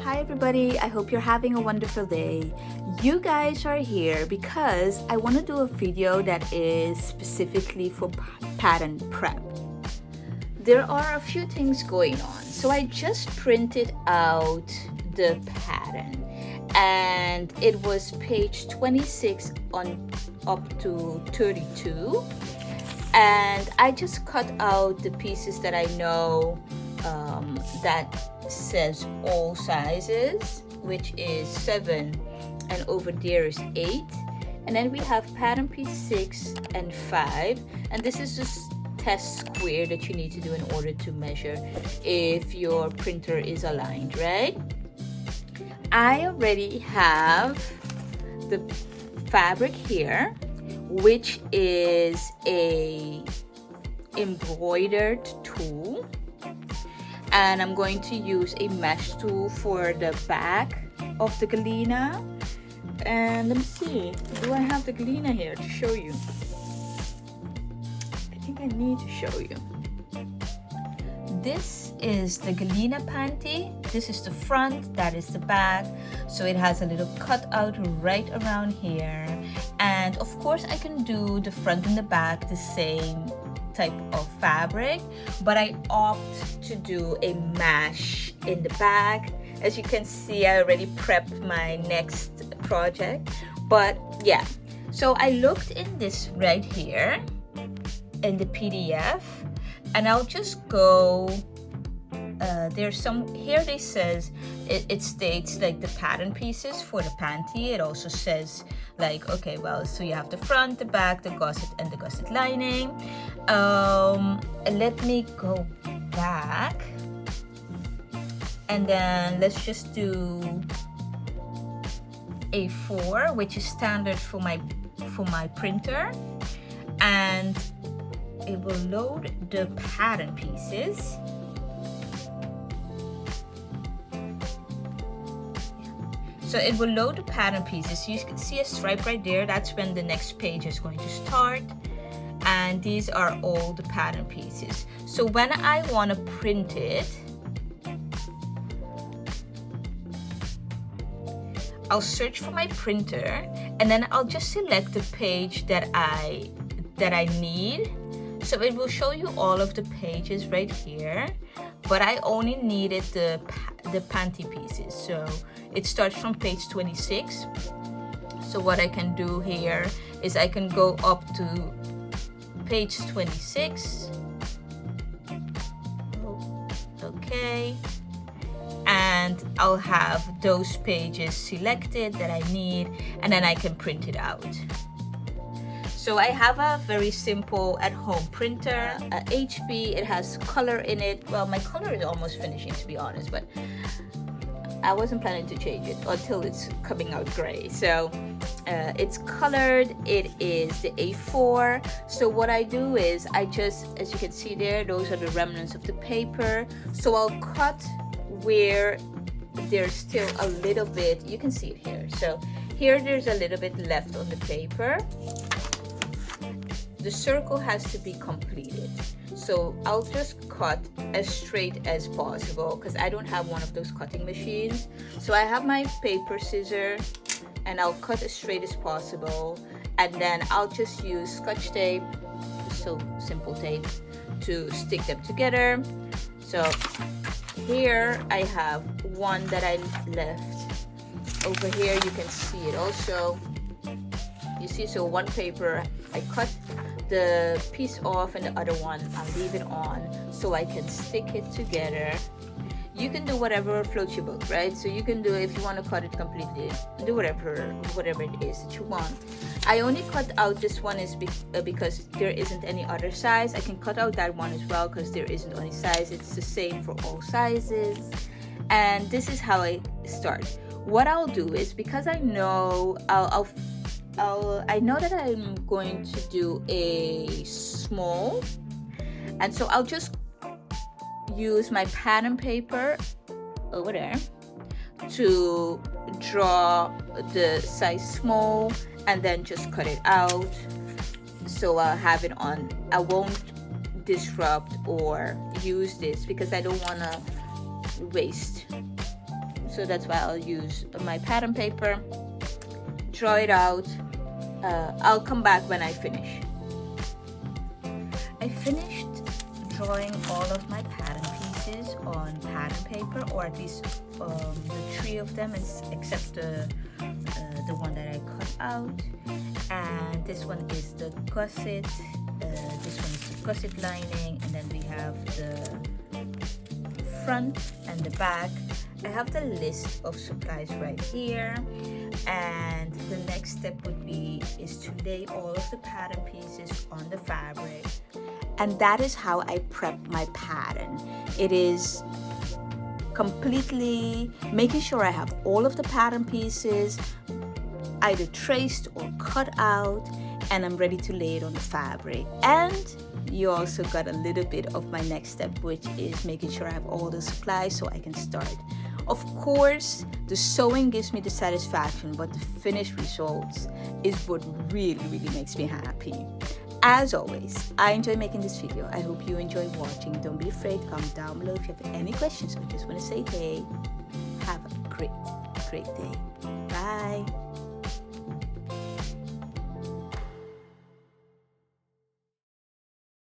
Hi everybody, I hope you're having a wonderful day. You guys are here because I want to do a video that is specifically for pattern prep. There are a few things going on. So I just printed out the pattern and it was page 26 on up to 32, and I just cut out the pieces that I know that says all sizes, which is 7 and over there is 8, and then we have pattern piece 6 and 5, and this is just test square that you need to do in order to measure if your printer is aligned, right? I already have the fabric here, which is a embroidered tool, and I'm going to use a mesh tool for the back of the Galina. And let me see, do I have the Galina here to show you? I think I need to show you. This is the Galina Panty. This is the front, that is the back. So it has a little cutout right around here. And of course I can do the front and the back the same type of fabric, but I opt to do a mesh in the back. As you can see, I already prepped my next project. But yeah, so I looked in this right here in the PDF, and I'll just go there's some here. They says it states like the pattern pieces for the panty. It also says like, okay, well, so you have the front, the back, the gusset, and the gusset lining. Let me go back, and then let's just do A4, which is standard for my printer, and it will load the pattern pieces. So it will load the pattern pieces. You can see a stripe right there. That's when the next page is going to start. And these are all the pattern pieces. So when I want to print it, I'll search for my printer, and then I'll just select the page that I need. So it will show you all of the pages right here, but I only needed the panty pieces. So it starts from page 26. So what I can do here is I can go up to page 26. Okay. And I'll have those pages selected that I need, and then I can print it out. So I have a very simple at-home printer, HP. It has color in it. Well, my color is almost finishing, to be honest, but I wasn't planning to change it until it's coming out gray. So it's colored. It is the A4. So what I do is I just, as you can see there, those are the remnants of the paper. So I'll cut where there's still a little bit. You can see it here. So here there's a little bit left on the paper. The circle has to be completed. So I'll just cut as straight as possible because I don't have one of those cutting machines. So I have my paper scissor, and I'll cut as straight as possible, and then I'll just use Scotch tape, so simple tape, to stick them together. So here I have one that I left. Over here you can see it also. You see, so one paper I cut the piece off, and the other one I'll leave it on so I can stick it together. You can do whatever floats your boat, right? So you can do, if you want to cut it completely, do whatever it is that you want. I only cut out this one is because there isn't any other size. I can cut out that one as well because there isn't any size. It's the same for all sizes. And this is how I start. What I'll do is, because I know I know that I'm going to do a small, and so I'll just use my pattern paper over there to draw the size small, and then just cut it out. So I'll have it on. I won't disrupt or use this because I don't want to waste so that's why I'll use my pattern paper, draw it out. I'll come back when I finish. I finished drawing all of my pattern pieces on pattern paper, or at least the 3 of them, except the one that I cut out. And this one is the gusset, this one is the gusset lining, and then we have the front and the back. I have the list of supplies right here, and the next step would be to lay all of the pattern pieces on the fabric. And that is how I prep my pattern. It is completely making sure I have all of the pattern pieces either traced or cut out, and I'm ready to lay it on the fabric. And you also got a little bit of my next step, which is making sure I have all the supplies so I can start. Of course, the sewing gives me the satisfaction, but the finished results is what really makes me happy. As always, I enjoy making this video. I hope you enjoy watching. Don't be afraid, comment down below if you have any questions or just want to say hey. Have a great day. Bye.